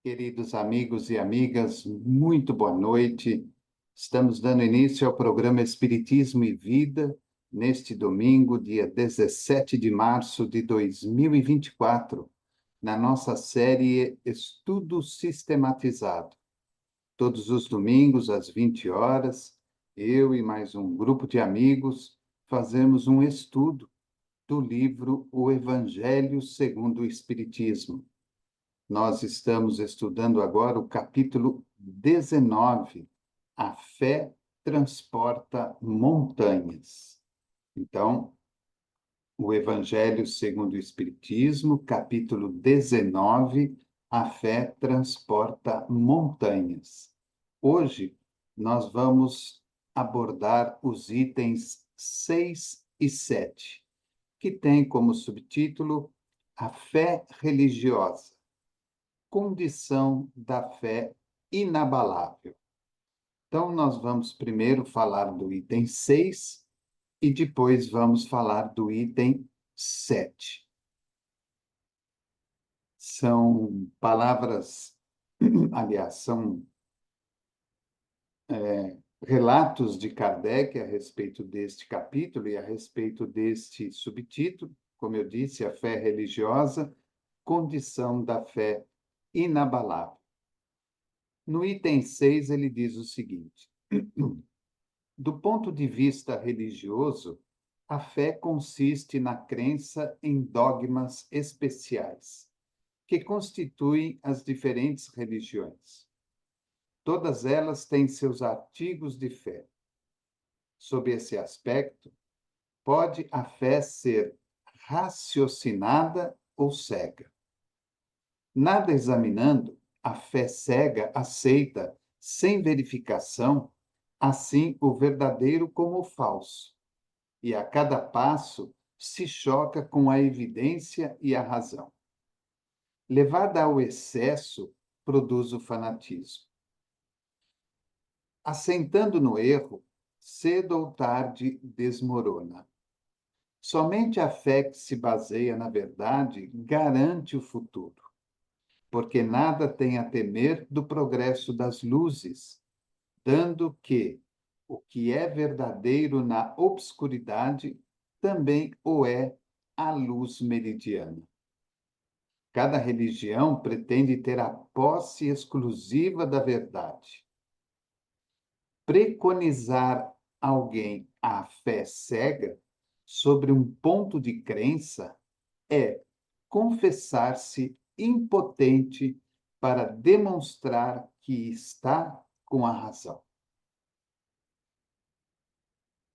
Queridos amigos e amigas, muito boa noite. Estamos dando início ao programa Espiritismo e Vida, neste domingo, dia 17 de março de 2024, na nossa série Estudo Sistematizado. Todos os domingos, às 20 horas, eu e mais um grupo de amigos fazemos um estudo do livro O Evangelho segundo o Espiritismo. Nós estamos estudando agora o capítulo 19, A Fé Transporta Montanhas. Então, o Evangelho segundo o Espiritismo, capítulo 19, A Fé Transporta Montanhas. Hoje, nós vamos abordar os itens 6 e 7, que tem como subtítulo A Fé Religiosa. Condição da fé inabalável. Então, nós vamos primeiro falar do item 6 e depois vamos falar do item 7. São palavras, aliás, são relatos de Kardec a respeito deste capítulo e a respeito deste subtítulo, como eu disse, a fé religiosa, condição da fé inabalável. No item 6, ele diz o seguinte: do ponto de vista religioso, a fé consiste na crença em dogmas especiais, que constituem as diferentes religiões. Todas elas têm seus artigos de fé. Sob esse aspecto, pode a fé ser raciocinada ou cega. Nada examinando, a fé cega aceita, sem verificação, assim o verdadeiro como o falso, e a cada passo se choca com a evidência e a razão. Levada ao excesso, produz o fanatismo. Assentando no erro, cedo ou tarde desmorona. Somente a fé que se baseia na verdade garante o futuro, porque nada tem a temer do progresso das luzes, dando que o que é verdadeiro na obscuridade também o é à luz meridiana. Cada religião pretende ter a posse exclusiva da verdade. Preconizar alguém à fé cega sobre um ponto de crença é confessar-se impotente para demonstrar que está com a razão.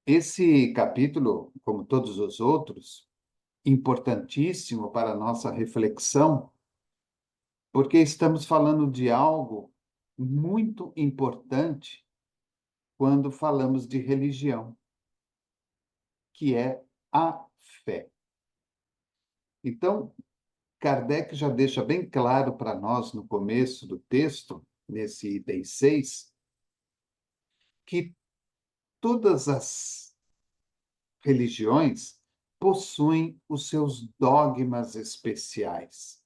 Esse capítulo, como todos os outros, importantíssimo para a nossa reflexão, porque estamos falando de algo muito importante quando falamos de religião, que é a fé. Então, Kardec já deixa bem claro para nós no começo do texto, nesse item 6, que todas as religiões possuem os seus dogmas especiais.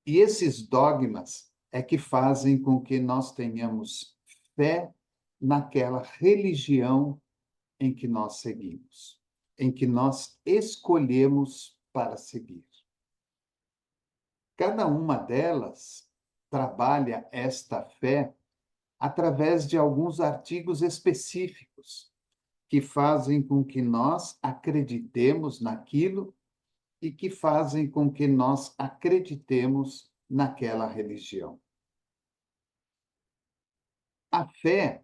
E esses dogmas é que fazem com que nós tenhamos fé naquela religião em que nós seguimos, em que nós escolhemos para seguir. Cada uma delas trabalha esta fé através de alguns artigos específicos que fazem com que nós acreditemos naquilo e que fazem com que nós acreditemos naquela religião. A fé,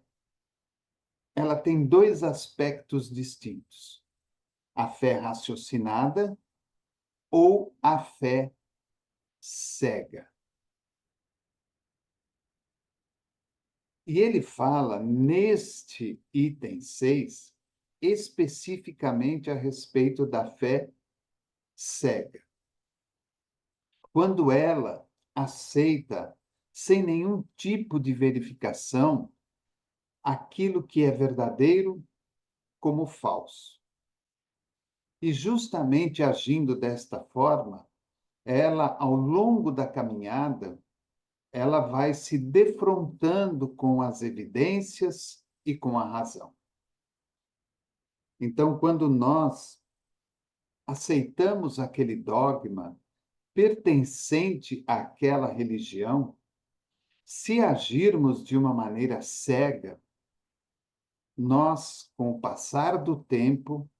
ela tem dois aspectos distintos. a fé raciocinada ou a fé cega. E ele fala, neste item 6, especificamente a respeito da fé cega. Quando ela aceita, sem nenhum tipo de verificação, aquilo que é verdadeiro como falso. E justamente agindo desta forma, ela, ao longo da caminhada, ela vai se defrontando com as evidências e com a razão. Então, quando nós aceitamos aquele dogma pertencente àquela religião, se agirmos de uma maneira cega, nós, com o passar do tempo,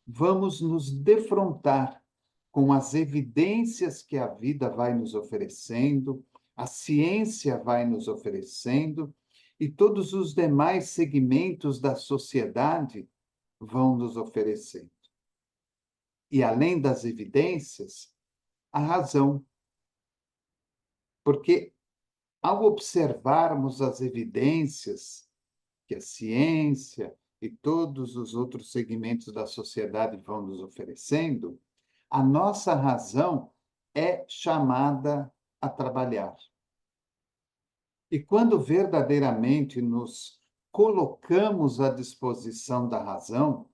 vamos nos defrontar com as evidências que a vida vai nos oferecendo, a ciência vai nos oferecendo, e todos os demais segmentos da sociedade vão nos oferecendo. E além das evidências, a razão. Porque ao observarmos as evidências que a ciência e todos os outros segmentos da sociedade vão nos oferecendo, a nossa razão é chamada a trabalhar. E quando verdadeiramente nos colocamos à disposição da razão,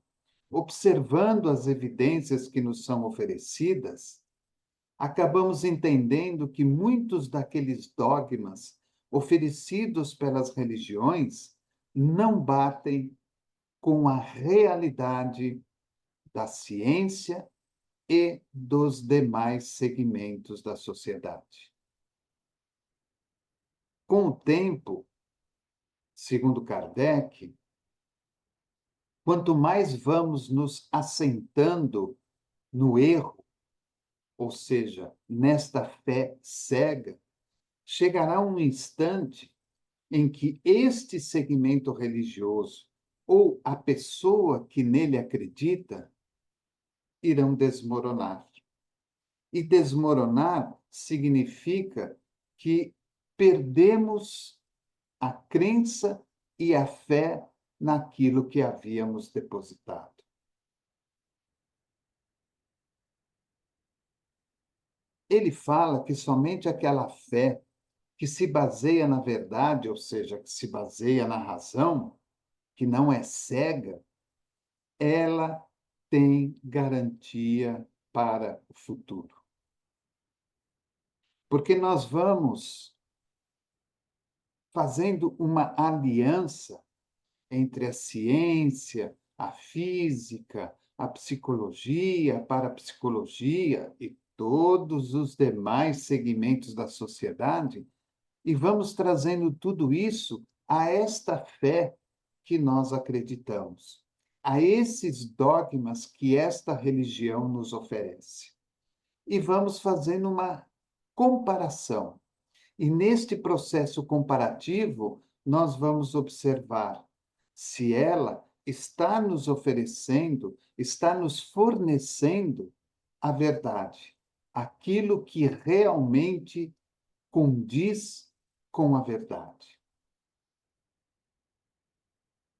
observando as evidências que nos são oferecidas, acabamos entendendo que muitos daqueles dogmas oferecidos pelas religiões não batem com a realidade da ciência e dos demais segmentos da sociedade. Com o tempo, segundo Kardec, quanto mais vamos nos assentando no erro, ou seja, nesta fé cega, chegará um instante em que este segmento religioso ou a pessoa que nele acredita irão desmoronar. E desmoronar significa que perdemos a crença e a fé naquilo que havíamos depositado. Ele fala que somente aquela fé que se baseia na verdade, ou seja, que se baseia na razão, que não é cega, ela tem garantia para o futuro. Porque nós vamos fazendo uma aliança entre a ciência, a física, a psicologia, a parapsicologia e todos os demais segmentos da sociedade, e vamos trazendo tudo isso a esta fé que nós acreditamos, a esses dogmas que esta religião nos oferece. E vamos fazendo uma comparação. E neste processo comparativo, nós vamos observar se ela está nos oferecendo, está nos fornecendo a verdade, aquilo que realmente condiz com a verdade.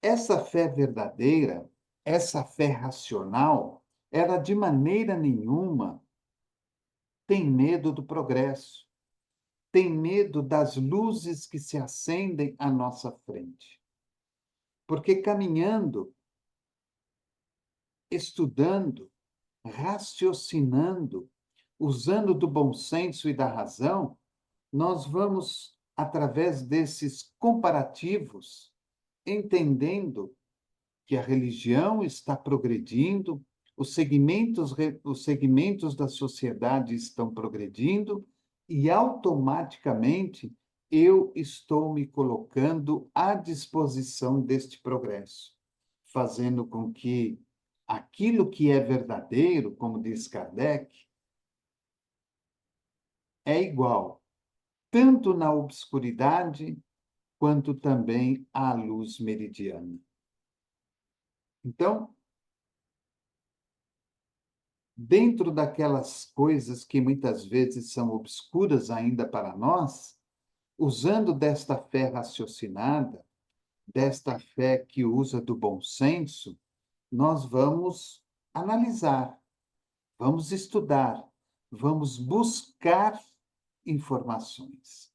Essa fé verdadeira, essa fé racional, ela de maneira nenhuma tem medo do progresso, tem medo das luzes que se acendem à nossa frente. Porque caminhando, estudando, raciocinando, usando do bom senso e da razão, nós vamos, através desses comparativos, entendendo que a religião está progredindo, os segmentos da sociedade estão progredindo e automaticamente eu estou me colocando à disposição deste progresso, fazendo com que aquilo que é verdadeiro, como diz Kardec, é igual tanto na obscuridade quanto também à luz meridiana. Então, dentro daquelas coisas que muitas vezes são obscuras ainda para nós, usando desta fé raciocinada, desta fé que usa do bom senso, nós vamos analisar, vamos estudar, vamos buscar informações.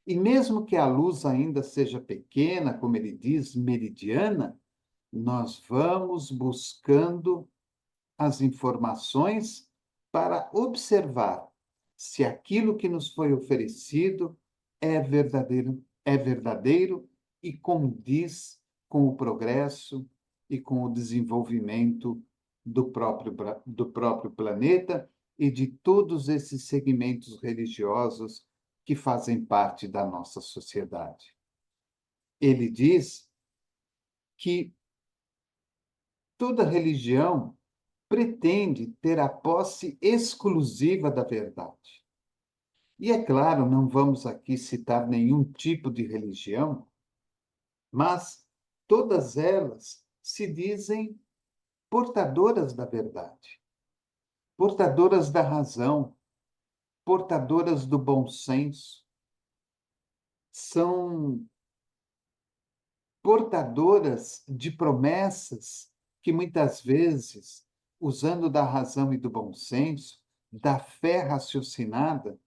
E mesmo que a luz ainda seja pequena, como ele diz, meridiana, nós vamos buscando as informações para observar se aquilo que nos foi oferecido é verdadeiro e condiz com o progresso e com o desenvolvimento do próprio planeta e de todos esses segmentos religiosos que fazem parte da nossa sociedade. Ele diz que toda religião pretende ter a posse exclusiva da verdade. E é claro, não vamos aqui citar nenhum tipo de religião, mas todas elas se dizem portadoras da verdade, portadoras da razão, portadoras do bom senso, são portadoras de promessas que muitas vezes, usando da razão e do bom senso, da fé raciocinada,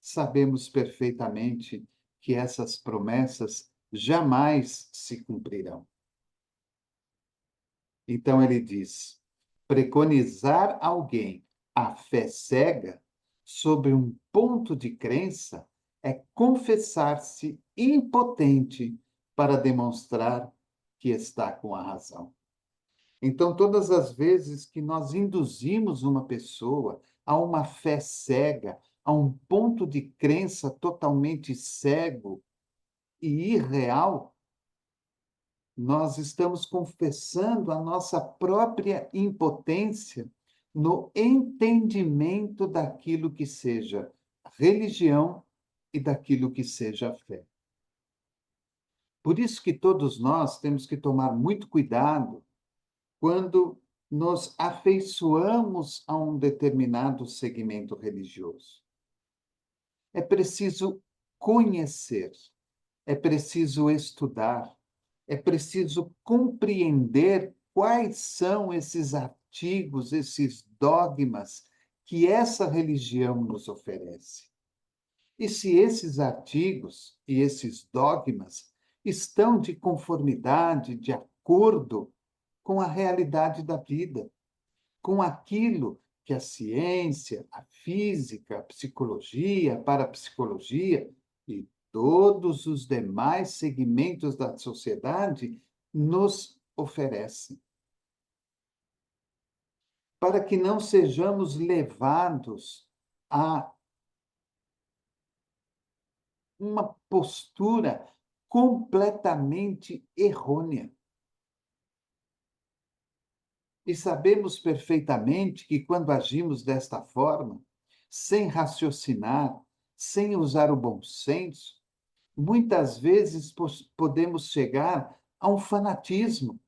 sabemos perfeitamente que essas promessas jamais se cumprirão. Então ele diz: preconizar alguém a fé cega sobre um ponto de crença é confessar-se impotente para demonstrar que está com a razão. Então, todas as vezes que nós induzimos uma pessoa a uma fé cega, a um ponto de crença totalmente cego e irreal, nós estamos confessando a nossa própria impotência no entendimento daquilo que seja religião e daquilo que seja fé. Por isso que todos nós temos que tomar muito cuidado quando nos afeiçoamos a um determinado segmento religioso. É preciso conhecer, é preciso estudar, é preciso compreender quais são esses artigos, esses dogmas que essa religião nos oferece. E se esses artigos e esses dogmas estão de conformidade, de acordo com a realidade da vida, com aquilo que a ciência, a física, a psicologia, a parapsicologia e todos os demais segmentos da sociedade nos oferecem. Para que não sejamos levados a uma postura completamente errônea. E sabemos perfeitamente que quando agimos desta forma, sem raciocinar, sem usar o bom senso, muitas vezes podemos chegar a um fanatismo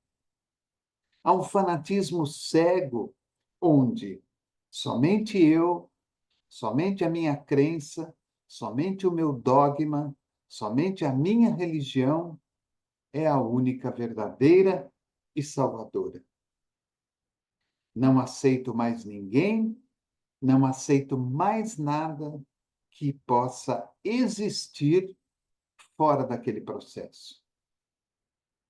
cego, onde somente eu, somente a minha crença, somente o meu dogma, somente a minha religião é a única verdadeira e salvadora. Não aceito mais ninguém, não aceito mais nada que possa existir fora daquele processo.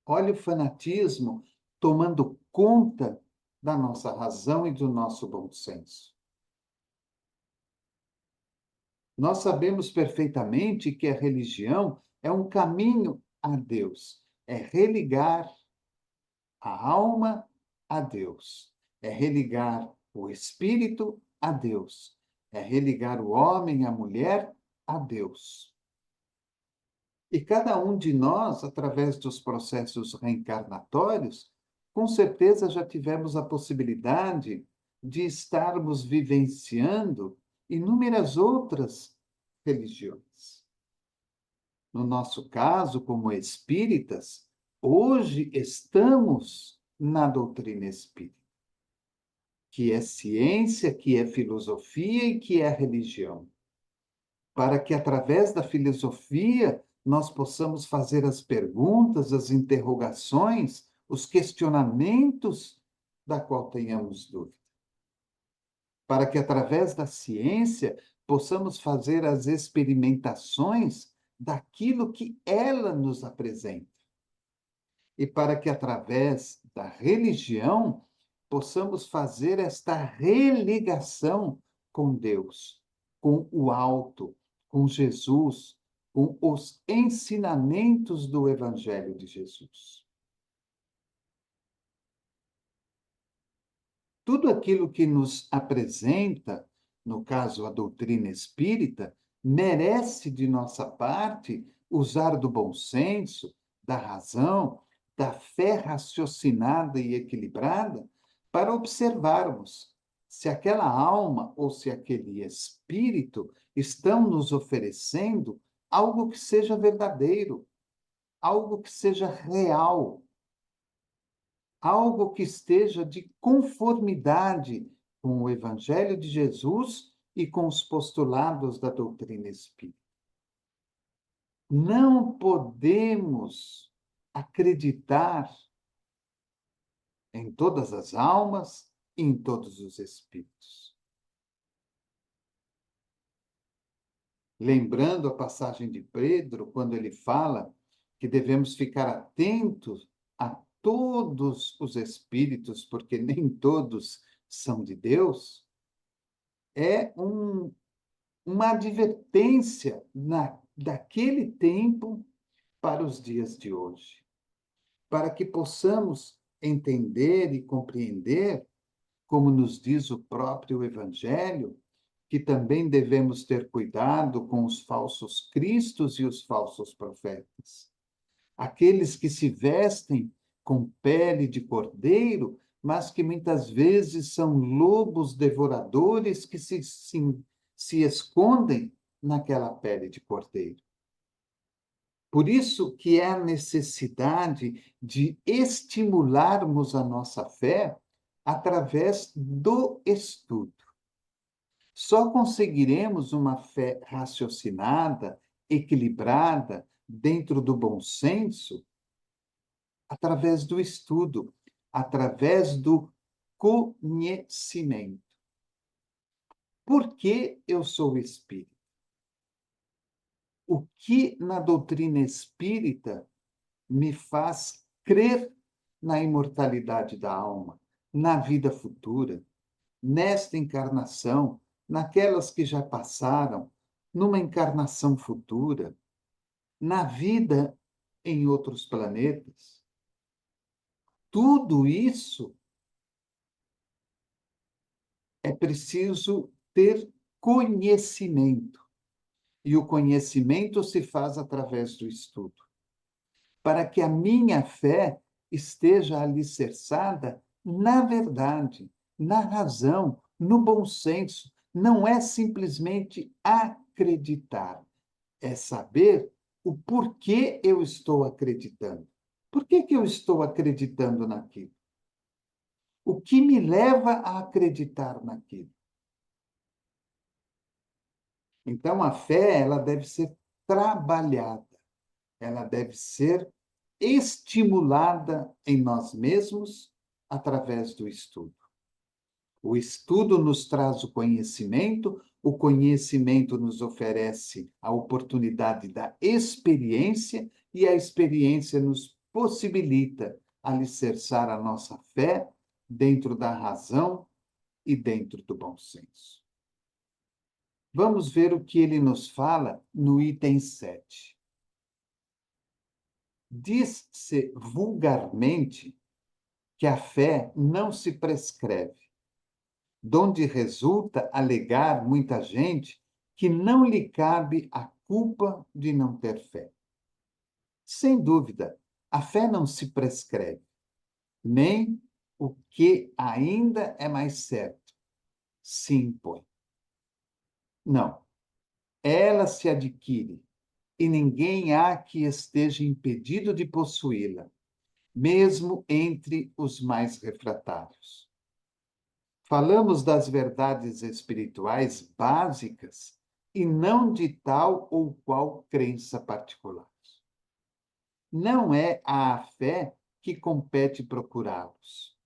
Olha o fanatismo tomando conta da nossa razão e do nosso bom senso. Nós sabemos perfeitamente que a religião é um caminho a Deus, é religar a alma a Deus, é religar o espírito a Deus, é religar o homem e a mulher a Deus. E cada um de nós, através dos processos reencarnatórios, com certeza já tivemos a possibilidade de estarmos vivenciando inúmeras outras religiões. No nosso caso, como espíritas, hoje estamos na doutrina espírita, que é ciência, que é filosofia e que é religião, para que através da filosofia nós possamos fazer as perguntas, as interrogações, os questionamentos da qual tenhamos dúvida, para que através da ciência possamos fazer as experimentações daquilo que ela nos apresenta, e para que através da religião possamos fazer esta religação com Deus, com o alto, com Jesus, com os ensinamentos do Evangelho de Jesus. Tudo aquilo que nos apresenta, no caso a doutrina espírita, merece de nossa parte usar do bom senso, da razão, da fé raciocinada e equilibrada para observarmos se aquela alma ou se aquele espírito estão nos oferecendo algo que seja verdadeiro, algo que seja real, algo que esteja de conformidade com o Evangelho de Jesus e com os postulados da doutrina espírita. Não podemos acreditar em todas as almas e em todos os espíritos. Lembrando a passagem de Pedro, quando ele fala que devemos ficar atentos a todos os espíritos, porque nem todos são de Deus, é uma advertência daquele tempo para os dias de hoje, para que possamos entender e compreender, como nos diz o próprio Evangelho, que também devemos ter cuidado com os falsos cristos e os falsos profetas. Aqueles que se vestem com pele de cordeiro, mas que muitas vezes são lobos devoradores que se escondem naquela pele de cordeiro. Por isso que é a necessidade de estimularmos a nossa fé através do estudo. Só conseguiremos uma fé raciocinada, equilibrada, dentro do bom senso, através do estudo, através do conhecimento. Por que eu sou espírita? O que na doutrina espírita me faz crer na imortalidade da alma, na vida futura, nesta encarnação, naquelas que já passaram, numa encarnação futura, na vida em outros planetas? Tudo isso é preciso ter conhecimento. E o conhecimento se faz através do estudo. Para que a minha fé esteja alicerçada na verdade, na razão, no bom senso. Não é simplesmente acreditar, é saber o porquê eu estou acreditando. Por que eu estou acreditando naquilo? O que me leva a acreditar naquilo? Então, a fé, ela deve ser trabalhada, ela deve ser estimulada em nós mesmos através do estudo. O estudo nos traz o conhecimento nos oferece a oportunidade da experiência e a experiência nos possibilita alicerçar a nossa fé dentro da razão e dentro do bom senso. Vamos ver o que ele nos fala no item 7. Diz-se vulgarmente que a fé não se prescreve, donde resulta alegar muita gente que não lhe cabe a culpa de não ter fé. Sem dúvida, a fé não se prescreve, nem o que ainda é mais certo, se impõe. Não, ela se adquire e ninguém há que esteja impedido de possuí-la, mesmo entre os mais refratários. Falamos das verdades espirituais básicas e não de tal ou qual crença particular. Não é à fé que compete procurá-los.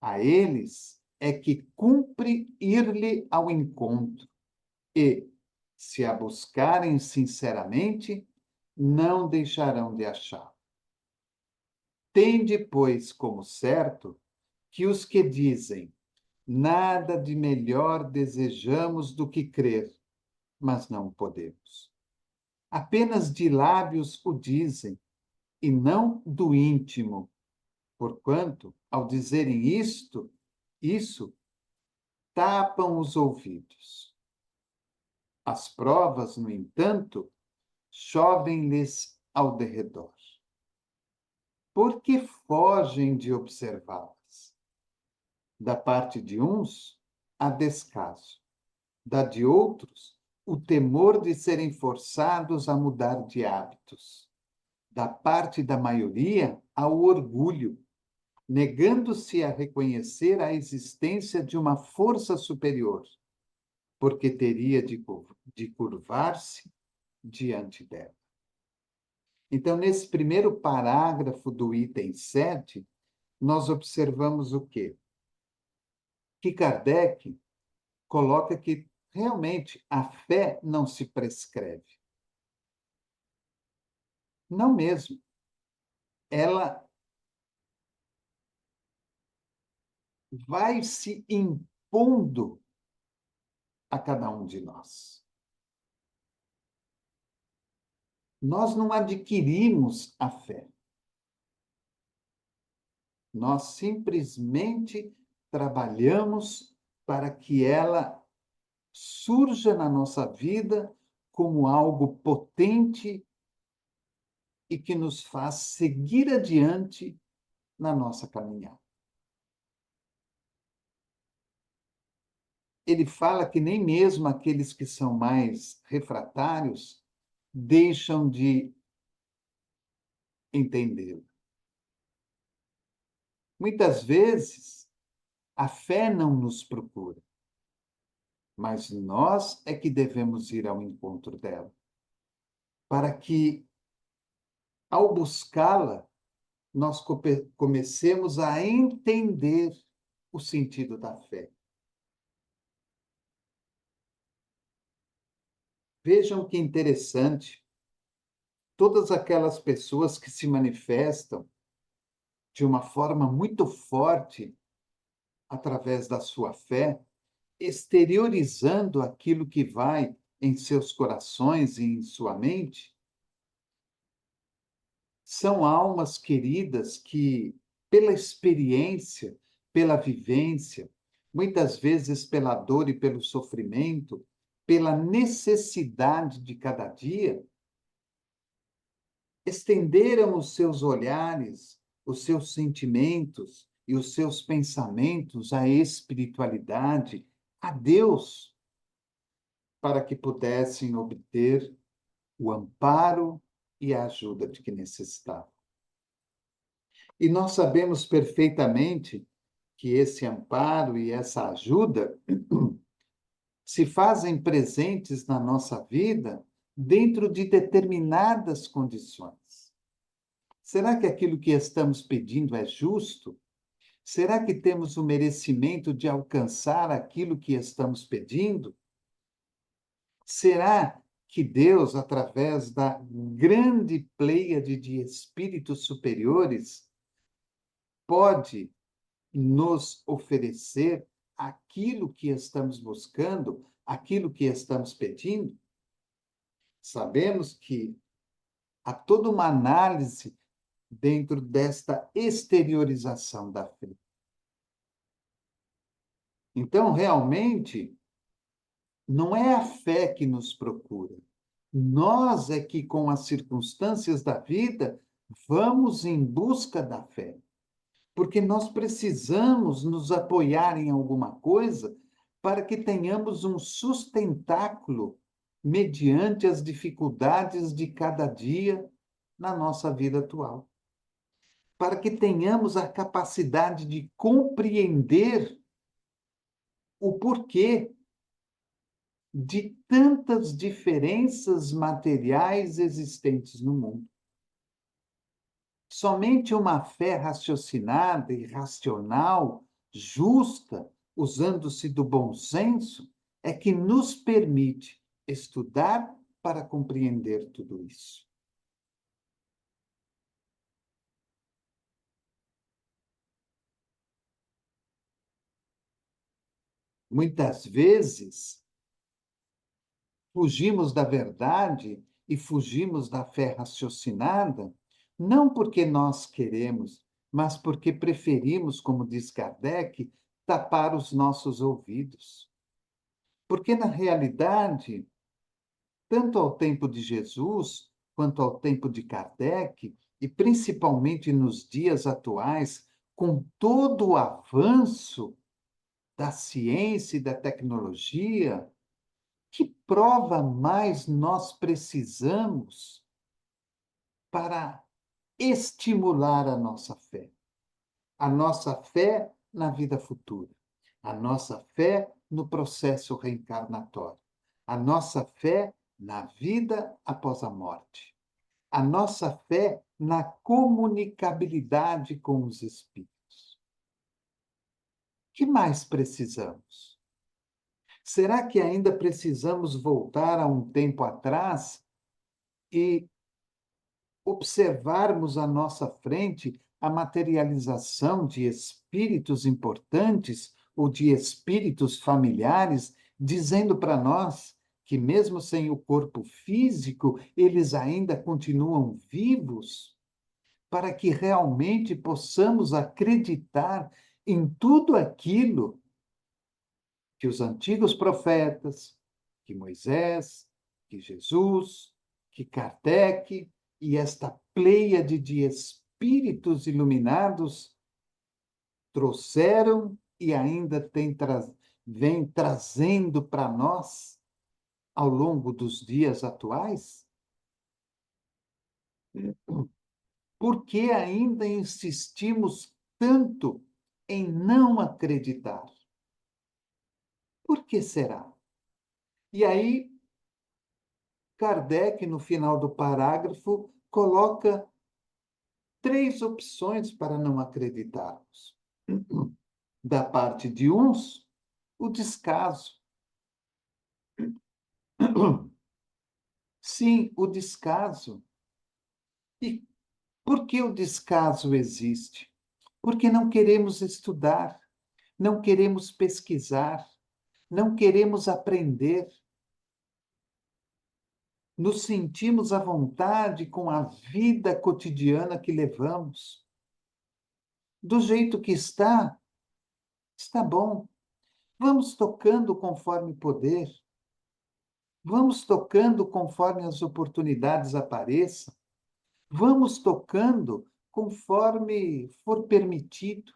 A eles é que cumpre ir-lhe ao encontro e, se a buscarem sinceramente, não deixarão de achá-lo. Tende, pois, como certo que os que dizem nada de melhor desejamos do que crer, mas não podemos. Apenas de lábios o dizem, e não do íntimo, porquanto, ao dizerem isso, tapam os ouvidos. As provas, no entanto, chovem-lhes ao derredor. Porque fogem de observá-las? Da parte de uns, há descaso, da de outros, o temor de serem forçados a mudar de hábitos. Da parte da maioria, há o orgulho, negando-se a reconhecer a existência de uma força superior, porque teria de curvar-se diante dela. Então, nesse primeiro parágrafo do item 7, nós observamos o quê? Que Kardec coloca que realmente a fé não se prescreve. Não mesmo. Ela vai se impondo a cada um de nós. Nós não adquirimos a fé. Nós simplesmente trabalhamos para que ela surja na nossa vida como algo potente e que nos faz seguir adiante na nossa caminhada. Ele fala que nem mesmo aqueles que são mais refratários deixam de entendê-lo. Muitas vezes, a fé não nos procura, mas nós é que devemos ir ao encontro dela, para que, ao buscá-la, nós comecemos a entender o sentido da fé. Vejam que interessante, todas aquelas pessoas que se manifestam de uma forma muito forte através da sua fé, exteriorizando aquilo que vai em seus corações e em sua mente, são almas queridas que, pela experiência, pela vivência, muitas vezes pela dor e pelo sofrimento, pela necessidade de cada dia, estenderam os seus olhares, os seus sentimentos e os seus pensamentos à espiritualidade, a Deus, para que pudessem obter o amparo e a ajuda de que necessitavam. E nós sabemos perfeitamente que esse amparo e essa ajuda se fazem presentes na nossa vida dentro de determinadas condições. Será que aquilo que estamos pedindo é justo? Será que temos o merecimento de alcançar aquilo que estamos pedindo? Será que Deus, através da grande pleiade de espíritos superiores, pode nos oferecer aquilo que estamos buscando, aquilo que estamos pedindo? Sabemos que há toda uma análise dentro desta exteriorização da fé. Então, realmente, não é a fé que nos procura. Nós é que, com as circunstâncias da vida, vamos em busca da fé. Porque nós precisamos nos apoiar em alguma coisa para que tenhamos um sustentáculo mediante as dificuldades de cada dia na nossa vida atual. Para que tenhamos a capacidade de compreender o porquê de tantas diferenças materiais existentes no mundo. Somente uma fé raciocinada e racional, justa, usando-se do bom senso, é que nos permite estudar para compreender tudo isso. Muitas vezes, fugimos da verdade e fugimos da fé raciocinada, não porque nós queremos, mas porque preferimos, como diz Kardec, tapar os nossos ouvidos. Porque, na realidade, tanto ao tempo de Jesus, quanto ao tempo de Kardec, e principalmente nos dias atuais, com todo o avanço da ciência e da tecnologia, que prova mais nós precisamos para estimular a nossa fé? A nossa fé na vida futura, a nossa fé no processo reencarnatório, a nossa fé na vida após a morte, a nossa fé na comunicabilidade com os espíritos. O que mais precisamos? Será que ainda precisamos voltar a um tempo atrás e observarmos à nossa frente a materialização de espíritos importantes ou de espíritos familiares, dizendo para nós que, mesmo sem o corpo físico, eles ainda continuam vivos, para que realmente possamos acreditar em tudo aquilo que os antigos profetas, que Moisés, que Jesus, que Kardec e esta pleiade de espíritos iluminados trouxeram e ainda vem trazendo para nós ao longo dos dias atuais? Por que ainda insistimos tanto em não acreditar? Por que será? E aí, Kardec, no final do parágrafo, coloca três opções para não acreditarmos. Da parte de uns, o descaso. Sim, o descaso. E por que o descaso existe? Porque não queremos estudar, não queremos pesquisar, não queremos aprender. Nos sentimos à vontade com a vida cotidiana que levamos. Do jeito que está, está bom. Vamos tocando conforme poder. Vamos tocando conforme as oportunidades apareçam. Vamos tocando conforme for permitido.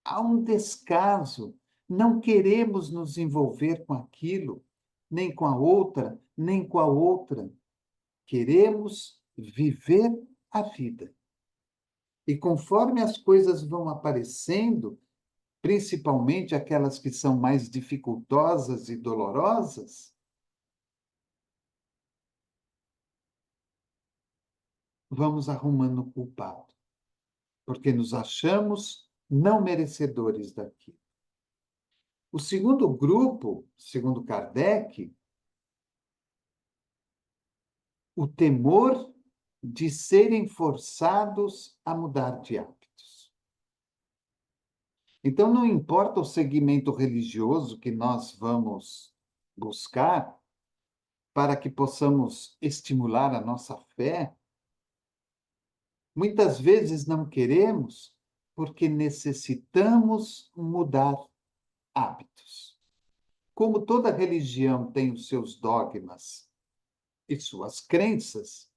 Há um descaso. Não queremos nos envolver com aquilo, nem com a outra, nem com a outra. Queremos viver a vida. E conforme as coisas vão aparecendo, principalmente aquelas que são mais dificultosas e dolorosas, vamos arrumando o culpado, porque nos achamos não merecedores daquilo. O segundo grupo, segundo Kardec, o temor de serem forçados a mudar de hábitos. Então, não importa o segmento religioso que nós vamos buscar para que possamos estimular a nossa fé, muitas vezes não queremos porque necessitamos mudar hábitos. Como toda religião tem os seus dogmas e suas crenças,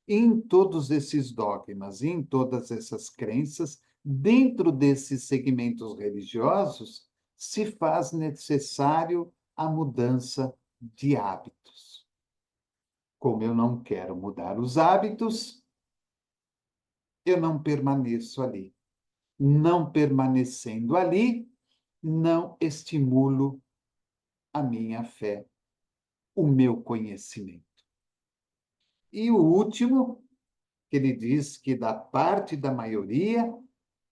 em todos esses dogmas, em todas essas crenças, dentro desses segmentos religiosos, se faz necessário a mudança de hábitos. Como eu não quero mudar os hábitos, eu não permaneço ali. Não permanecendo ali, não estimulo a minha fé, o meu conhecimento. E o último, que ele diz que da parte da maioria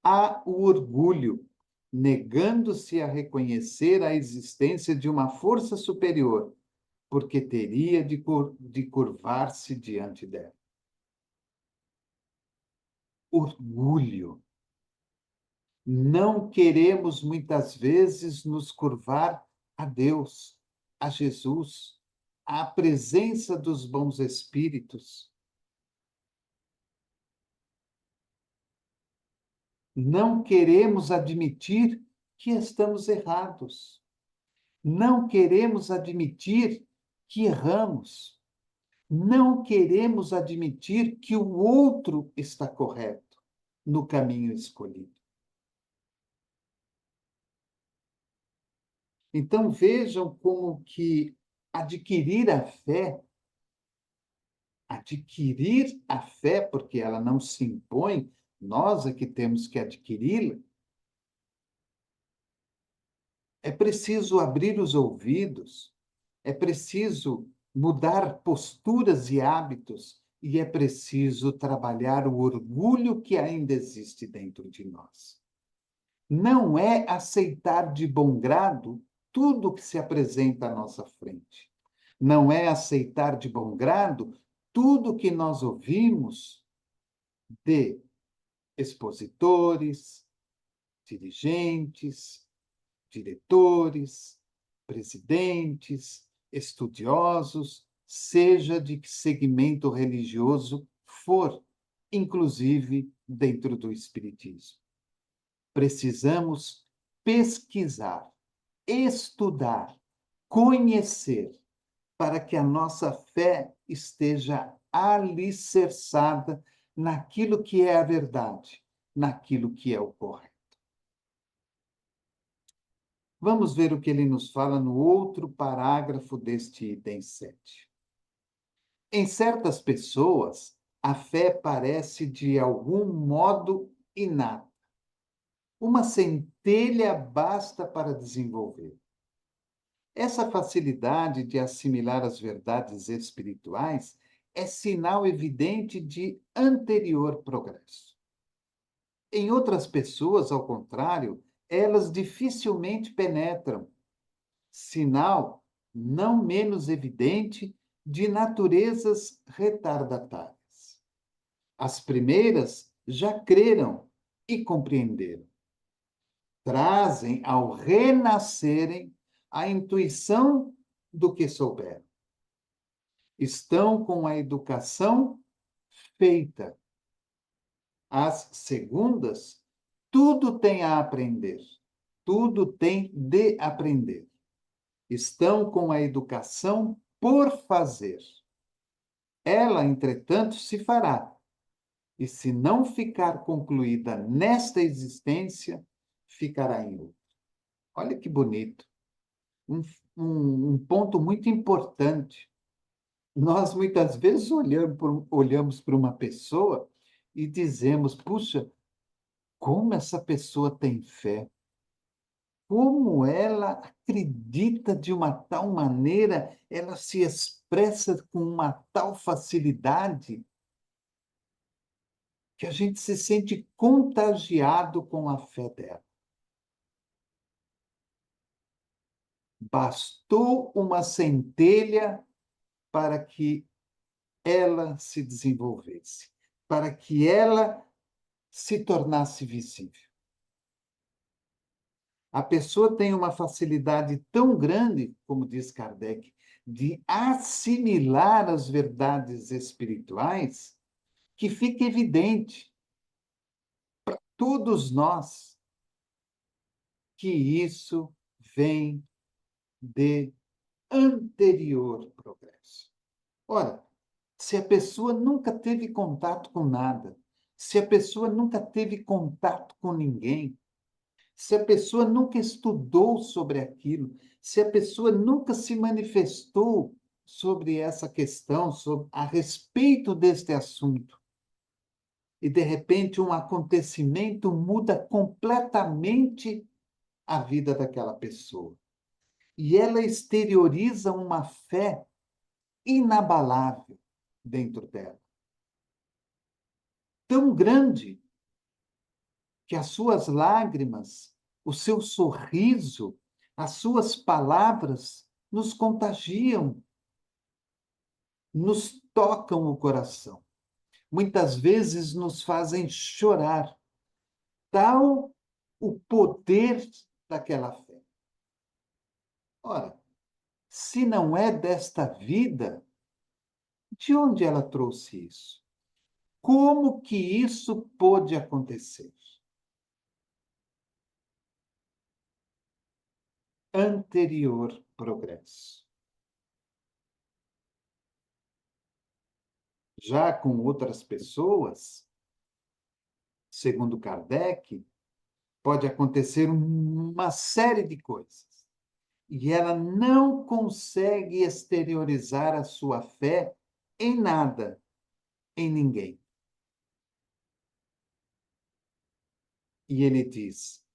há o orgulho, negando-se a reconhecer a existência de uma força superior, porque teria de curvar-se diante dela. Orgulho. Não queremos muitas vezes nos curvar a Deus, a Jesus, à presença dos bons espíritos. Não queremos admitir que estamos errados. Não queremos admitir que erramos. Não queremos admitir que o outro está correto no caminho escolhido. Então vejam como que adquirir a fé, porque ela não se impõe, nós é que temos que adquiri-la. É preciso abrir os ouvidos, é preciso mudar posturas e hábitos, e é preciso trabalhar o orgulho que ainda existe dentro de nós. Não é aceitar de bom grado tudo que se apresenta à nossa frente. Não é aceitar de bom grado tudo que nós ouvimos de expositores, dirigentes, diretores, presidentes, estudiosos, seja de que segmento religioso for, inclusive dentro do Espiritismo. Precisamos pesquisar, estudar, conhecer, para que a nossa fé esteja alicerçada naquilo que é a verdade, naquilo que é o correto. Vamos ver o que ele nos fala no outro parágrafo deste item 7. Em certas pessoas, a fé parece de algum modo inata. Uma centelha basta para desenvolver. Essa facilidade de assimilar as verdades espirituais é sinal evidente de anterior progresso. Em outras pessoas, ao contrário, elas dificilmente penetram, sinal não menos evidente de naturezas retardatárias. As primeiras já creram e compreenderam. Trazem, ao renascerem, a intuição do que souberam. Estão com a educação feita. As segundas, tudo tem a aprender, tudo tem de aprender. Estão com a educação por fazer. Ela, entretanto, se fará. E se não ficar concluída nesta existência, ficará em outra. Olha que bonito. Um ponto muito importante. Nós, muitas vezes, olhamos para uma pessoa e dizemos, puxa, como essa pessoa tem fé, como ela acredita de uma tal maneira, ela se expressa com uma tal facilidade, que a gente se sente contagiado com a fé dela. Bastou uma centelha para que ela se desenvolvesse, para que ela se tornasse visível. A pessoa tem uma facilidade tão grande, como diz Kardec, de assimilar as verdades espirituais, que fica evidente para todos nós que isso vem de anterior progresso. Ora, se a pessoa nunca teve contato com nada, se a pessoa nunca teve contato com ninguém, se a pessoa nunca estudou sobre aquilo, se a pessoa nunca se manifestou sobre essa questão, a respeito deste assunto, e de repente um acontecimento muda completamente a vida daquela pessoa. E ela exterioriza uma fé inabalável dentro dela. Tão grande que as suas lágrimas, o seu sorriso, as suas palavras nos contagiam, nos tocam o coração. Muitas vezes nos fazem chorar. Tal o poder daquela fé. Ora, se não é desta vida, de onde ela trouxe isso? Como que isso pôde acontecer? Anterior progresso. Já com outras pessoas, segundo Kardec, pode acontecer uma série de coisas. E ela não consegue exteriorizar a sua fé em nada, em ninguém. E ele diz: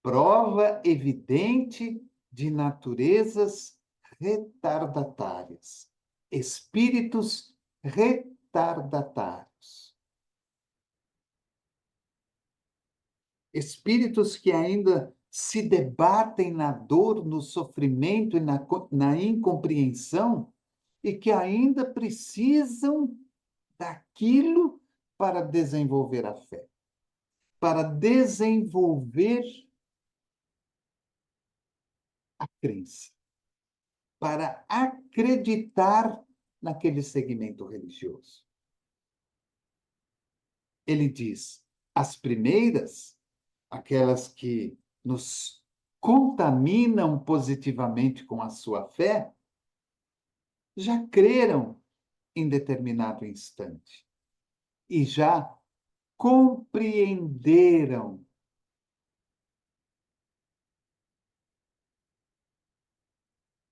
prova evidente de naturezas retardatárias, espíritos retardatários. Espíritos que ainda se debatem na dor, no sofrimento e na incompreensão, e que ainda precisam daquilo para desenvolver a fé, para desenvolver a crença, para acreditar naquele segmento religioso. Ele diz: as primeiras, aquelas que nos contaminam positivamente com a sua fé, já creram em determinado instante e já compreenderam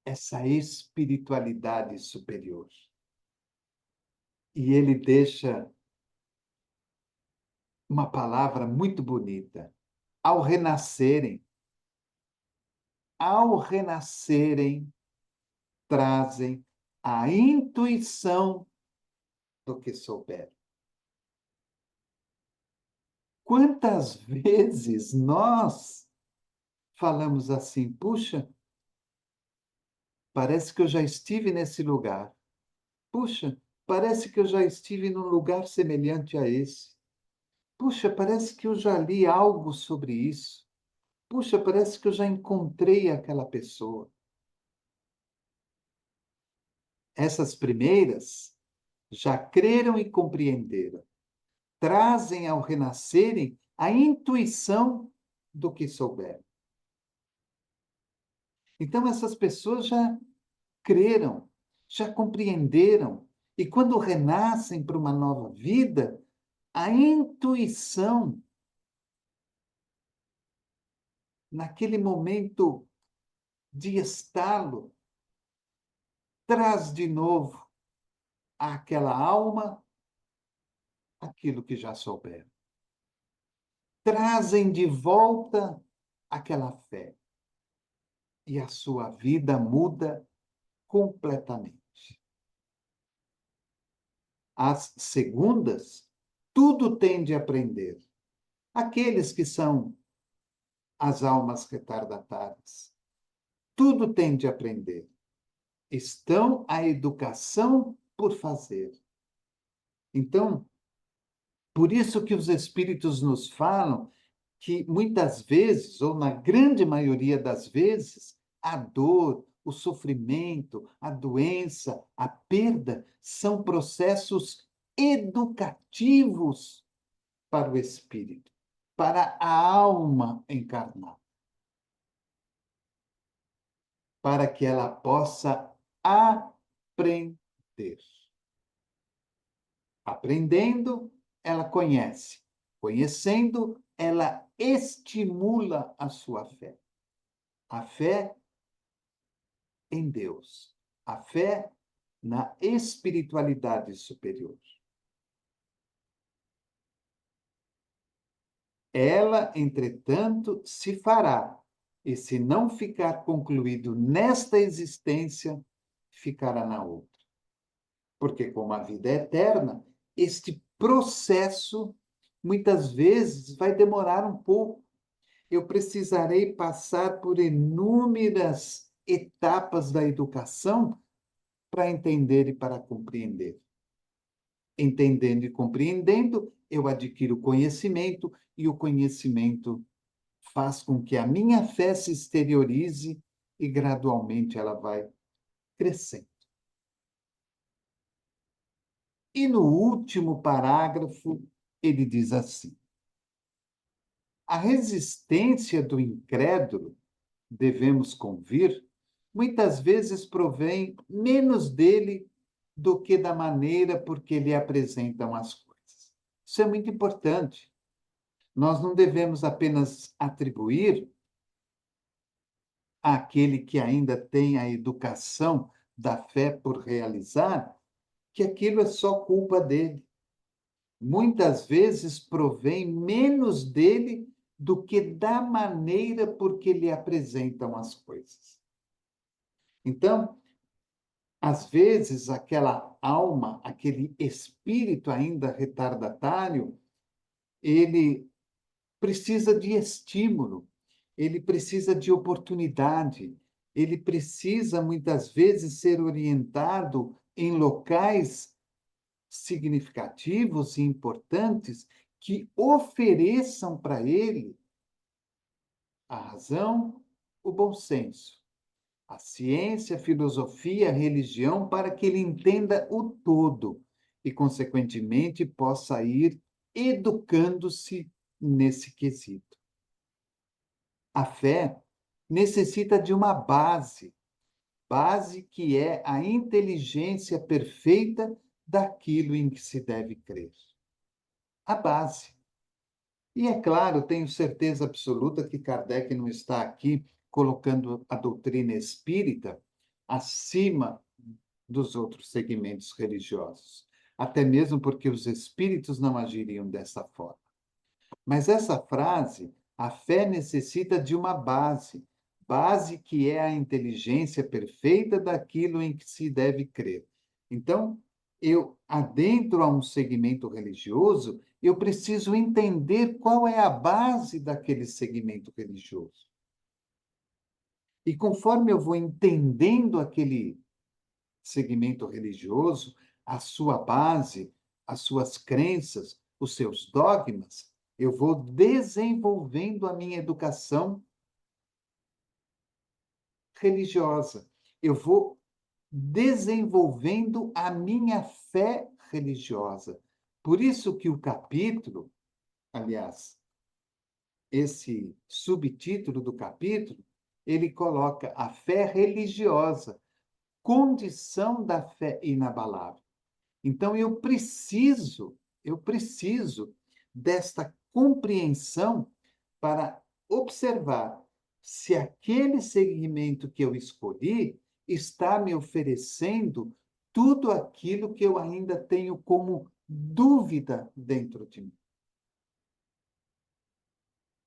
essa espiritualidade superior. E ele deixa uma palavra muito bonita. Ao renascerem, trazem a intuição do que souberam. Quantas vezes nós falamos assim: puxa, parece que eu já estive nesse lugar. Puxa, parece que eu já estive num lugar semelhante a esse. Puxa, parece que eu já li algo sobre isso. Puxa, parece que eu já encontrei aquela pessoa. Essas primeiras já creram e compreenderam. Trazem ao renascerem a intuição do que souberam. Então, essas pessoas já creram, já compreenderam, e quando renascem para uma nova vida, a intuição, naquele momento de estalo, traz de novo àquela alma aquilo que já souberam. Trazem de volta aquela fé. E a sua vida muda completamente. As segundas, tudo tem de aprender. Aqueles que são as almas retardatárias, tudo tem de aprender. Estão a educação por fazer. Então, por isso que os espíritos nos falam que muitas vezes, ou na grande maioria das vezes, a dor, o sofrimento, a doença, a perda são processos educativos para o espírito, para a alma encarnada, para que ela possa aprender. Aprendendo, ela conhece. Conhecendo, ela estimula a sua fé. A fé em Deus. A fé na espiritualidade superior. Ela, entretanto, se fará E se não ficar concluído nesta existência, ficará na outra. Porque, como a vida é eterna, este processo muitas vezes vai demorar um pouco. Eu precisarei passar por inúmeras etapas da educação para entender e para compreender. Entendendo e compreendendo, eu adquiro conhecimento, e o conhecimento faz com que a minha fé se exteriorize e gradualmente ela vai crescendo. E no último parágrafo, ele diz assim: a resistência do incrédulo, devemos convir, muitas vezes provém menos dele do que da maneira por que lhe apresentam as coisas. Isso é muito importante. Nós não devemos apenas atribuir àquele que ainda tem a educação da fé por realizar que aquilo é só culpa dele. Muitas vezes provém menos dele do que da maneira por que lhe apresentam as coisas. Então, às vezes, aquela alma, aquele espírito ainda retardatário, ele precisa de estímulo, ele precisa de oportunidade, ele precisa, muitas vezes, ser orientado em locais significativos e importantes que ofereçam para ele a razão, o bom senso, a ciência, a filosofia, a religião, para que ele entenda o todo e, consequentemente, possa ir educando-se nesse quesito. A fé necessita de uma base, base que é a inteligência perfeita daquilo em que se deve crer. A base. E é claro, tenho certeza absoluta que Kardec não está aqui colocando a doutrina espírita acima dos outros segmentos religiosos, até mesmo porque os espíritos não agiriam dessa forma. Mas essa frase, a fé necessita de uma base, base que é a inteligência perfeita daquilo em que se deve crer. Então, eu adentro a um segmento religioso, eu preciso entender qual é a base daquele segmento religioso. E conforme eu vou entendendo aquele segmento religioso, a sua base, as suas crenças, os seus dogmas, eu vou desenvolvendo a minha educação religiosa. Eu vou desenvolvendo a minha fé religiosa. Por isso que o capítulo, aliás, esse subtítulo do capítulo, ele coloca a fé religiosa, condição da fé inabalável. Então eu preciso desta compreensão para observar se aquele segmento que eu escolhi está me oferecendo tudo aquilo que eu ainda tenho como dúvida dentro de mim.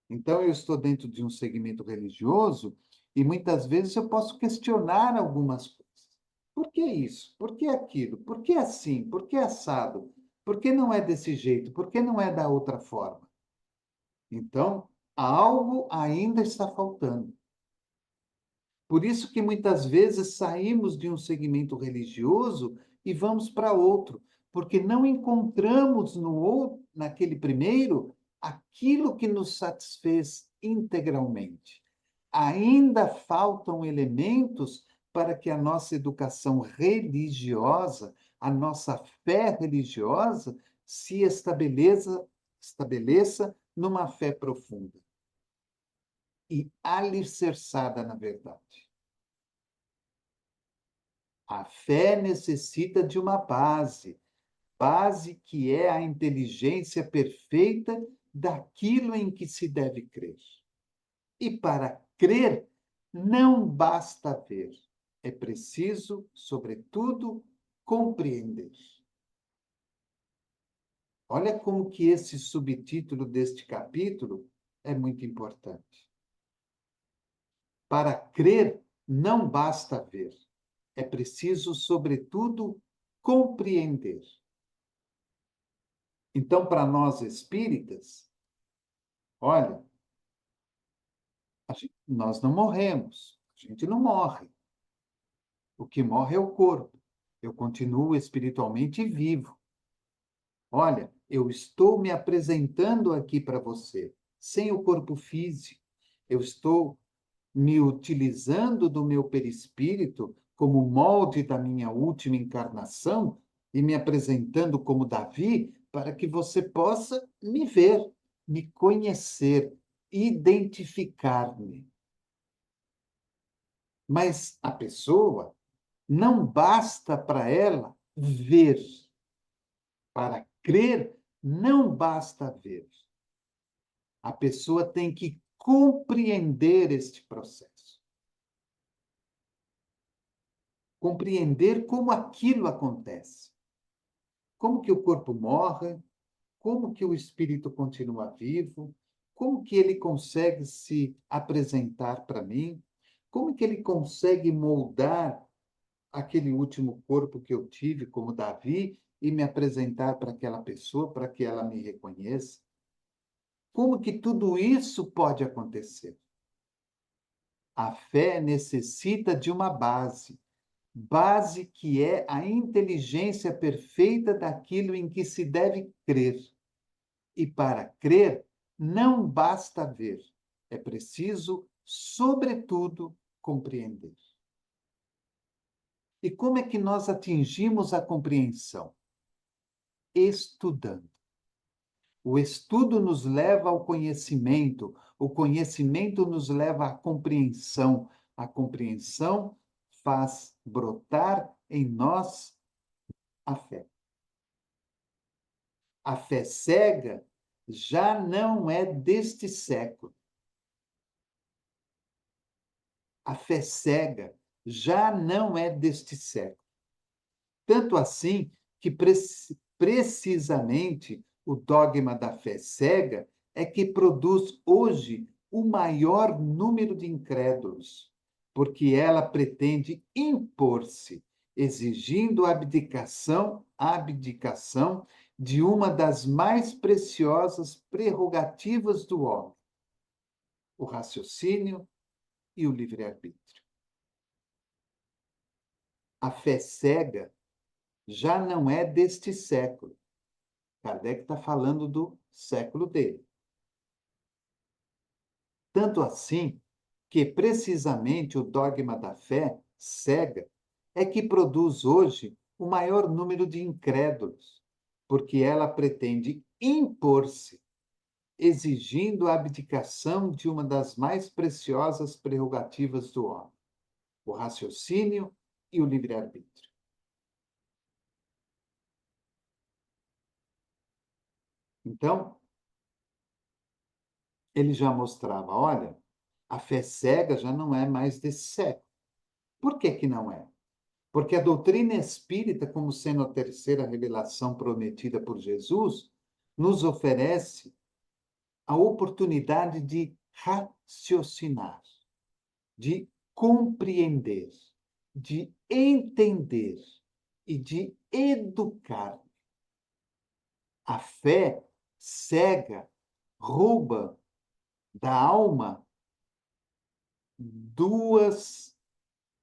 Então, eu estou dentro de um segmento religioso e muitas vezes eu posso questionar algumas coisas. Por que isso? Por que aquilo? Por que assim? Por que assado? Por que não é desse jeito? Por que não é da outra forma? Então, algo ainda está faltando. Por isso que muitas vezes saímos de um segmento religioso e vamos para outro, porque não encontramos no outro, naquele primeiro, aquilo que nos satisfez integralmente. Ainda faltam elementos para que a nossa educação religiosa, a nossa fé religiosa, se estabeleça numa fé profunda e alicerçada na verdade. A fé necessita de uma base, base que é a inteligência perfeita daquilo em que se deve crer. E para crer, não basta ver, é preciso, sobretudo, compreender. Olha como que esse subtítulo deste capítulo é muito importante. Para crer, não basta ver. É preciso, sobretudo, compreender. Então, para nós espíritas, olha, nós não morremos, a gente não morre. O que morre é o corpo. Eu continuo espiritualmente vivo. Olha, eu estou me apresentando aqui para você, sem o corpo físico. Eu estou me utilizando do meu perispírito como molde da minha última encarnação e me apresentando como Davi para que você possa me ver, me conhecer, identificar-me. Mas a pessoa não basta para ela ver. Para crer, não basta ver. A pessoa tem que compreender este processo. Compreender como aquilo acontece. Como que o corpo morre, como que o espírito continua vivo, como que ele consegue se apresentar para mim, como que ele consegue moldar aquele último corpo que eu tive como Davi e me apresentar para aquela pessoa, para que ela me reconheça. Como que tudo isso pode acontecer? A fé necessita de uma base que é a inteligência perfeita daquilo em que se deve crer. E para crer, não basta ver, é preciso, sobretudo, compreender. E como é que nós atingimos a compreensão? Estudando. O estudo nos leva ao conhecimento, o conhecimento nos leva à compreensão, a compreensão faz brotar em nós a fé. A fé cega já não é deste século. A fé cega já não é deste século. Tanto assim que precisamente o dogma da fé cega é que produz hoje o maior número de incrédulos, porque ela pretende impor-se, exigindo abdicação de uma das mais preciosas prerrogativas do homem, o raciocínio e o livre-arbítrio. A fé cega já não é deste século. Kardec está falando do século dele. Tanto assim que, precisamente, o dogma da fé cega é que produz hoje o maior número de incrédulos, porque ela pretende impor-se, exigindo a abdicação de uma das mais preciosas prerrogativas do homem, o raciocínio e o livre-arbítrio. Então, ele já mostrava, olha, a fé cega já não é mais desse século. Por que que não é? Porque a doutrina espírita, como sendo a terceira revelação prometida por Jesus, nos oferece a oportunidade de raciocinar, de compreender, de entender e de educar. A fé cega rouba da alma duas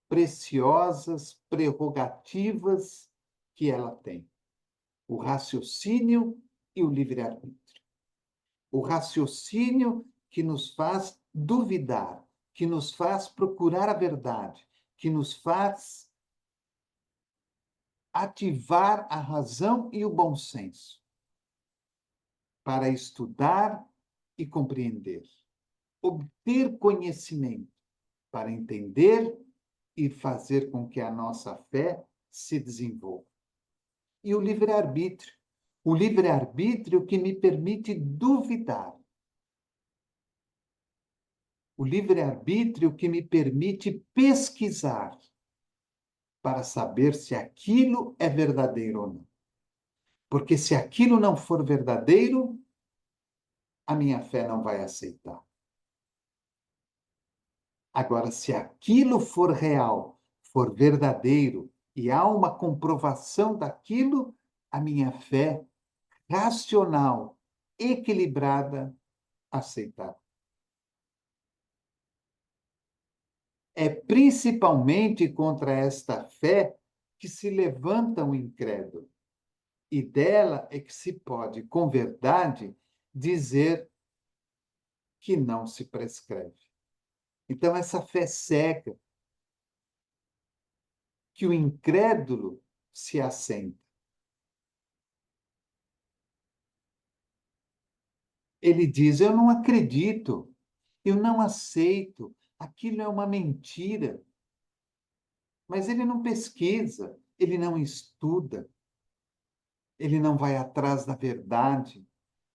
preciosas prerrogativas que ela tem: o raciocínio e o livre-arbítrio. O raciocínio que nos faz duvidar, que nos faz procurar a verdade, que nos faz ativar a razão e o bom senso para estudar e compreender, obter conhecimento para entender e fazer com que a nossa fé se desenvolva. E o livre-arbítrio. O livre-arbítrio que me permite duvidar. O livre-arbítrio que me permite pesquisar para saber se aquilo é verdadeiro ou não. Porque se aquilo não for verdadeiro, a minha fé não vai aceitar. Agora, se aquilo for real, for verdadeiro, e há uma comprovação daquilo, a minha fé racional, equilibrada, aceitar. É principalmente contra esta fé que se levanta o incrédulo. E dela é que se pode, com verdade, dizer que não se prescreve. Então, essa fé cega, que o incrédulo se assenta. Ele diz: eu não acredito, eu não aceito, aquilo é uma mentira. Mas ele não pesquisa, ele não estuda, ele não vai atrás da verdade,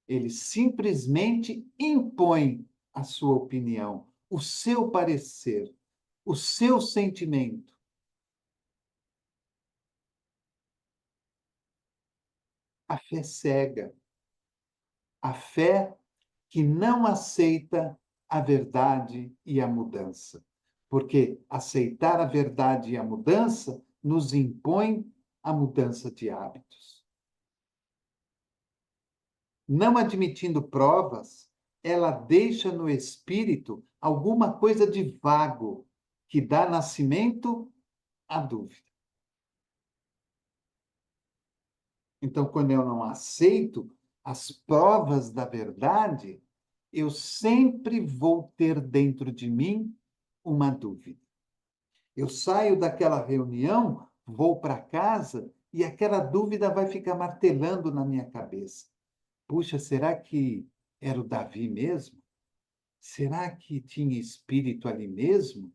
ele simplesmente impõe a sua opinião, o seu parecer, o seu sentimento. A fé cega, a fé que não aceita a verdade e a mudança. Porque aceitar a verdade e a mudança nos impõe a mudança de hábitos. Não admitindo provas, ela deixa no espírito alguma coisa de vago que dá nascimento à dúvida. Então, quando eu não aceito as provas da verdade, eu sempre vou ter dentro de mim uma dúvida. Eu saio daquela reunião, vou para casa e aquela dúvida vai ficar martelando na minha cabeça. Puxa, será que era o Davi mesmo? Será que tinha espírito ali mesmo?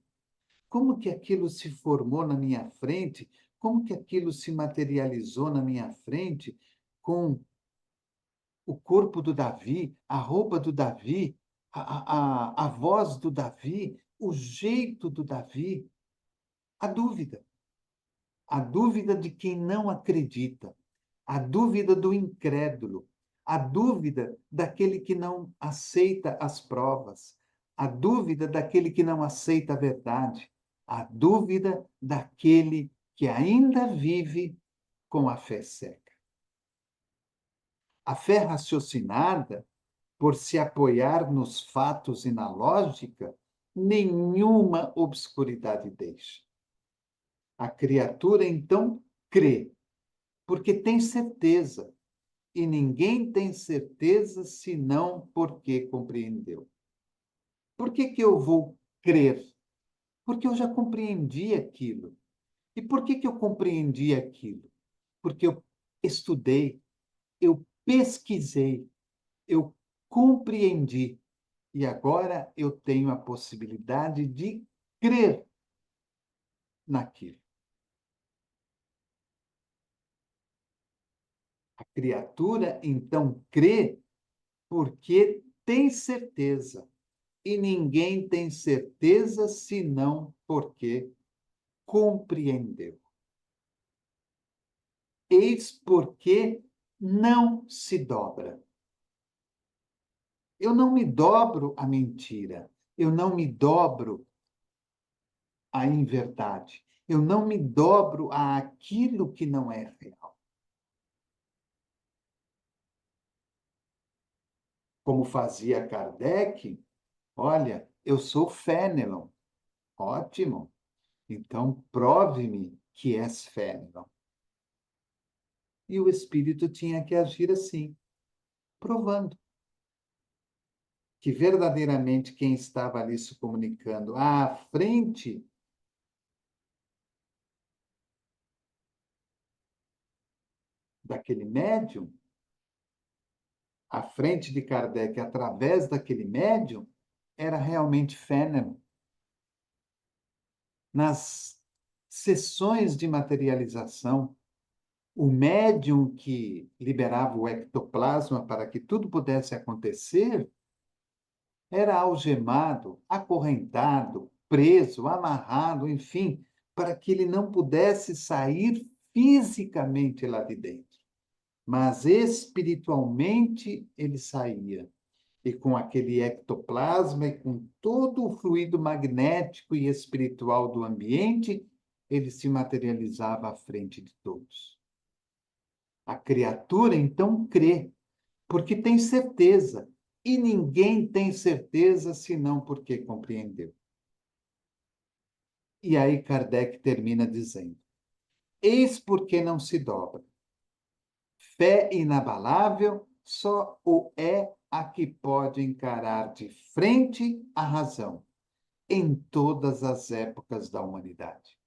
Como que aquilo se formou na minha frente? Como que aquilo se materializou na minha frente com o corpo do Davi, a roupa do Davi, a voz do Davi, o jeito do Davi? A dúvida. A dúvida de quem não acredita. A dúvida do incrédulo. A dúvida daquele que não aceita as provas. A dúvida daquele que não aceita a verdade. A dúvida daquele que ainda vive com a fé cega. A fé raciocinada, por se apoiar nos fatos e na lógica, nenhuma obscuridade deixa. A criatura, então, crê, porque tem certeza. E ninguém tem certeza senão porque compreendeu. Por que que eu vou crer? Porque eu já compreendi aquilo. E por que que eu compreendi aquilo? Porque eu estudei, eu pesquisei, eu compreendi. E agora eu tenho a possibilidade de crer naquilo. A criatura, então, crê porque tem certeza. E ninguém tem certeza senão porque compreendeu. Eis porque não se dobra. Eu não me dobro à mentira. Eu não me dobro à inverdade. Eu não me dobro àquilo que não é real. Como fazia Kardec, olha, eu sou Fénelon. Ótimo. Então, prove-me que és Fénelon. E o espírito tinha que agir assim, provando que verdadeiramente quem estava ali se comunicando à frente daquele médium, à frente de Kardec, através daquele médium, era realmente Fénelon. Nas sessões de materialização, o médium que liberava o ectoplasma para que tudo pudesse acontecer era algemado, acorrentado, preso, amarrado, enfim, para que ele não pudesse sair fisicamente lá de dentro. Mas espiritualmente ele saía. e com aquele ectoplasma e com todo o fluido magnético e espiritual do ambiente, ele se materializava à frente de todos. A criatura, então, crê, porque tem certeza, e ninguém tem certeza senão porque compreendeu. E aí Kardec termina dizendo: eis porque não se dobra. Fé inabalável só o é a que pode encarar de frente a razão em todas as épocas da humanidade.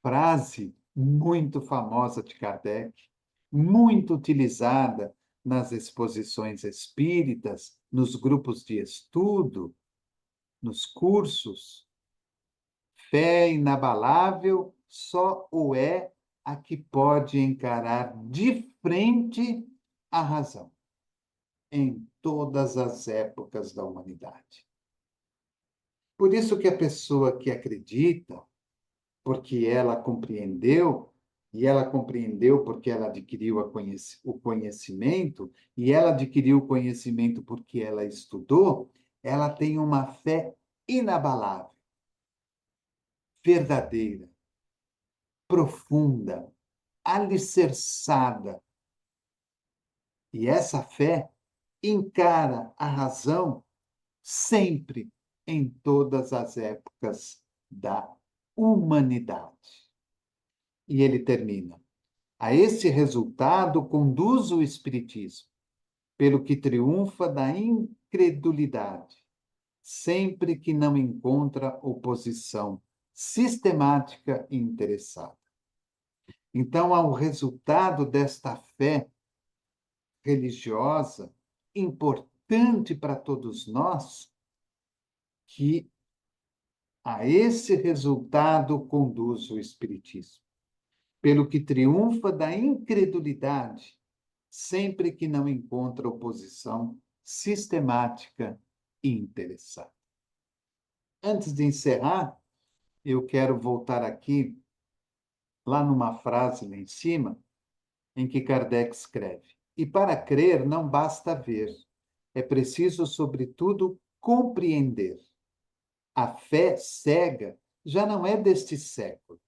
Frase muito famosa de Kardec, muito utilizada nas exposições espíritas, nos grupos de estudo, nos cursos. Fé inabalável só o é a que pode encarar de frente a razão em todas as épocas da humanidade. Por isso que a pessoa que acredita, porque ela compreendeu, e ela compreendeu porque ela adquiriu o conhecimento, e ela adquiriu o conhecimento porque ela estudou, ela tem uma fé inabalável, verdadeira, profunda, alicerçada. E essa fé encara a razão sempre, em todas as épocas da humanidade. E ele termina: a esse resultado conduz o Espiritismo, pelo que triunfa da incredulidade, sempre que não encontra oposição sistemática e interessada. Então, ao resultado desta fé religiosa, importante para todos nós, que a esse resultado conduz o Espiritismo, pelo que triunfa da incredulidade, sempre que não encontra oposição sistemática e interessada. Antes de encerrar, eu quero voltar aqui, lá numa frase lá em cima, em que Kardec escreve: e para crer não basta ver, é preciso, sobretudo, compreender. A fé cega já não é deste século.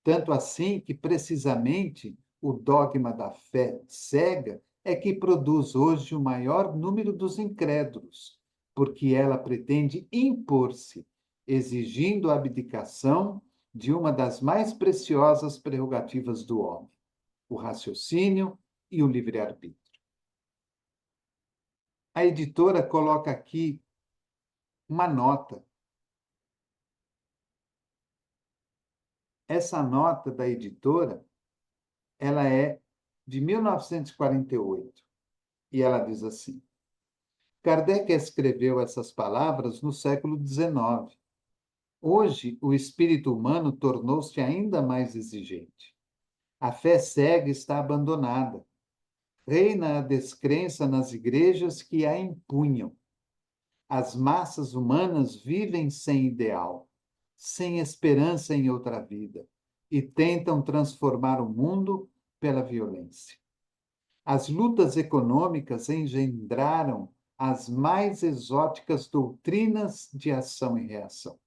Tanto assim que, precisamente, o dogma da fé cega é que produz hoje o maior número dos incrédulos, porque ela pretende impor-se, exigindo a abdicação de uma das mais preciosas prerrogativas do homem, o raciocínio e o livre-arbítrio. A editora coloca aqui uma nota. Essa nota da editora, ela é de 1948, e ela diz assim: Kardec escreveu essas palavras no século XIX. Hoje, o espírito humano tornou-se ainda mais exigente. A fé cega está abandonada. Reina a descrença nas igrejas que a impunham. As massas humanas vivem sem ideal, sem esperança em outra vida, e tentam transformar o mundo pela violência. As lutas econômicas engendraram as mais exóticas doutrinas de ação e reação.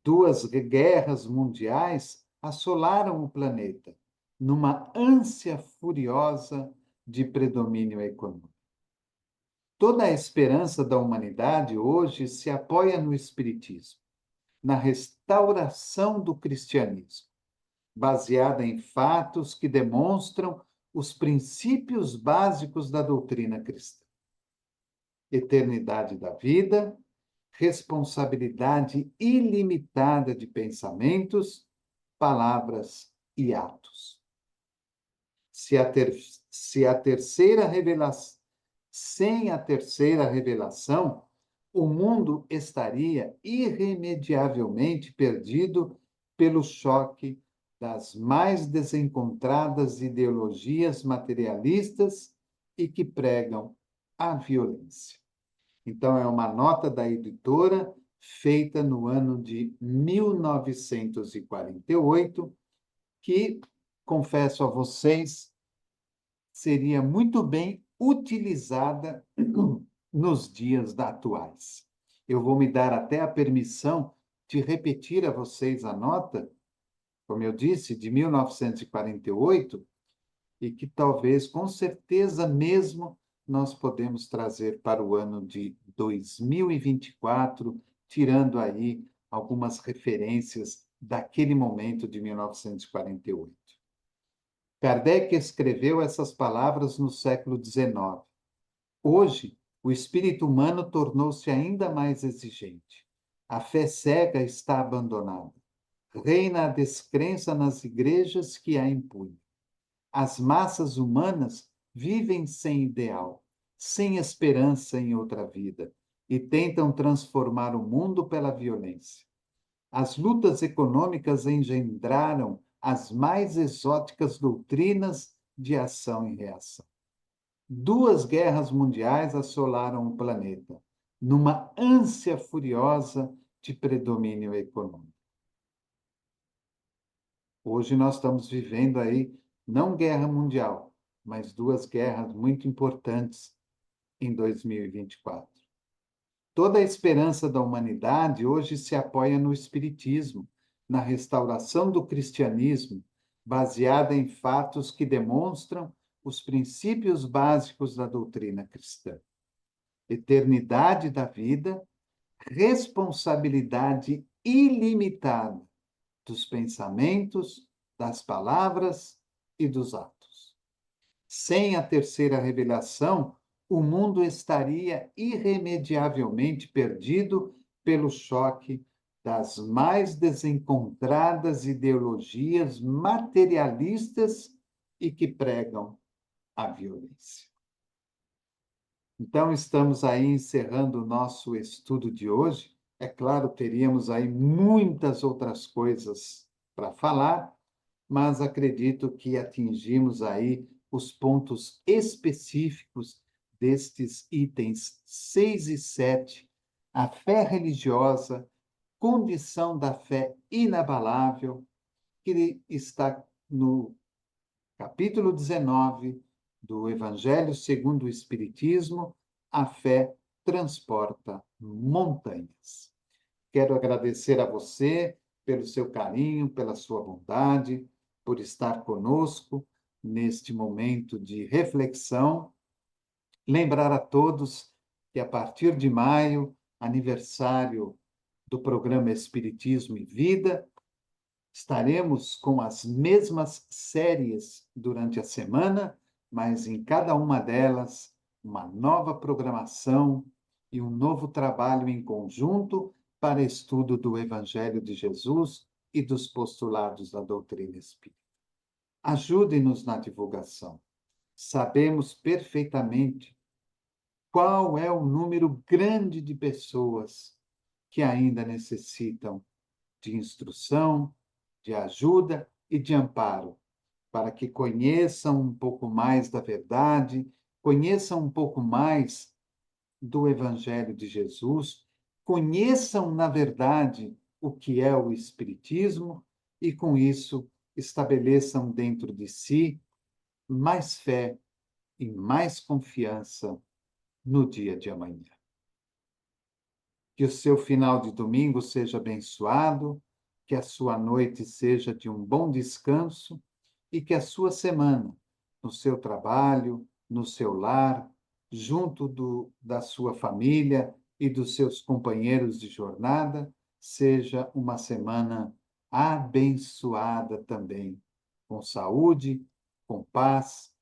Duas guerras mundiais assolaram o planeta, numa ânsia furiosa de predomínio econômico. Toda a esperança da humanidade hoje se apoia no Espiritismo, na restauração do cristianismo, baseada em fatos que demonstram os princípios básicos da doutrina cristã: eternidade da vida, responsabilidade ilimitada de pensamentos, palavras e atos. Se a, ter, se a terceira revelação, sem a terceira revelação, o mundo estaria irremediavelmente perdido pelo choque das mais desencontradas ideologias materialistas e que pregam a violência. Então, é uma nota da editora feita no ano de 1948, que, confesso a vocês, seria muito bem utilizada nos dias atuais. Eu vou me dar até a permissão de repetir a vocês a nota, como eu disse, de 1948, e que talvez, com certeza mesmo, nós podemos trazer para o ano de 2024, tirando aí algumas referências daquele momento de 1948. Kardec escreveu essas palavras no século XIX. Hoje, o espírito humano tornou-se ainda mais exigente. A fé cega está abandonada. Reina a descrença nas igrejas que a impunham. As massas humanas vivem sem ideal, sem esperança em outra vida, e tentam transformar o mundo pela violência. As lutas econômicas engendraram as mais exóticas doutrinas de ação e reação. 2 guerras mundiais assolaram o planeta, numa ânsia furiosa de predomínio econômico. Hoje nós estamos vivendo aí, não guerra mundial, mas 2 guerras muito importantes em 2024. Toda a esperança da humanidade hoje se apoia no Espiritismo, na restauração do cristianismo, baseada em fatos que demonstram os princípios básicos da doutrina cristã. Eternidade da vida, responsabilidade ilimitada dos pensamentos, das palavras e dos atos. Sem a terceira revelação, o mundo estaria irremediavelmente perdido pelo choque das mais desencontradas ideologias materialistas e que pregam a violência. Então, estamos aí encerrando o nosso estudo de hoje. É claro, teríamos aí muitas outras coisas para falar, mas acredito que atingimos aí os pontos específicos destes itens 6 e 7, a fé religiosa, condição da fé inabalável, que está no capítulo 19 do Evangelho segundo o Espiritismo, a fé transporta montanhas. Quero agradecer a você pelo seu carinho, pela sua bondade, por estar conosco neste momento de reflexão. Lembrar a todos que a partir de maio, aniversário do programa Espiritismo e Vida, estaremos com as mesmas séries durante a semana, mas em cada uma delas, uma nova programação e um novo trabalho em conjunto para estudo do Evangelho de Jesus e dos postulados da doutrina espírita. Ajude-nos na divulgação. Sabemos perfeitamente qual é o número grande de pessoas que ainda necessitam de instrução, de ajuda e de amparo, para que conheçam um pouco mais da verdade, conheçam um pouco mais do Evangelho de Jesus, conheçam, na verdade, o que é o Espiritismo e, com isso, estabeleçam dentro de si mais fé e mais confiança no dia de amanhã. Que o seu final de domingo seja abençoado, que a sua noite seja de um bom descanso e que a sua semana, no seu trabalho, no seu lar, junto da sua família e dos seus companheiros de jornada, seja uma semana abençoada também, com saúde, com paz,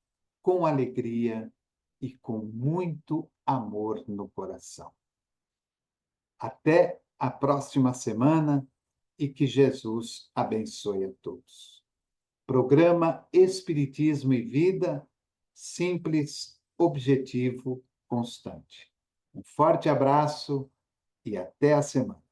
com alegria e com muito amor no coração. Até a próxima semana e que Jesus abençoe a todos. Programa Espiritismo e Vida, simples, objetivo, constante. Um forte abraço e até a semana.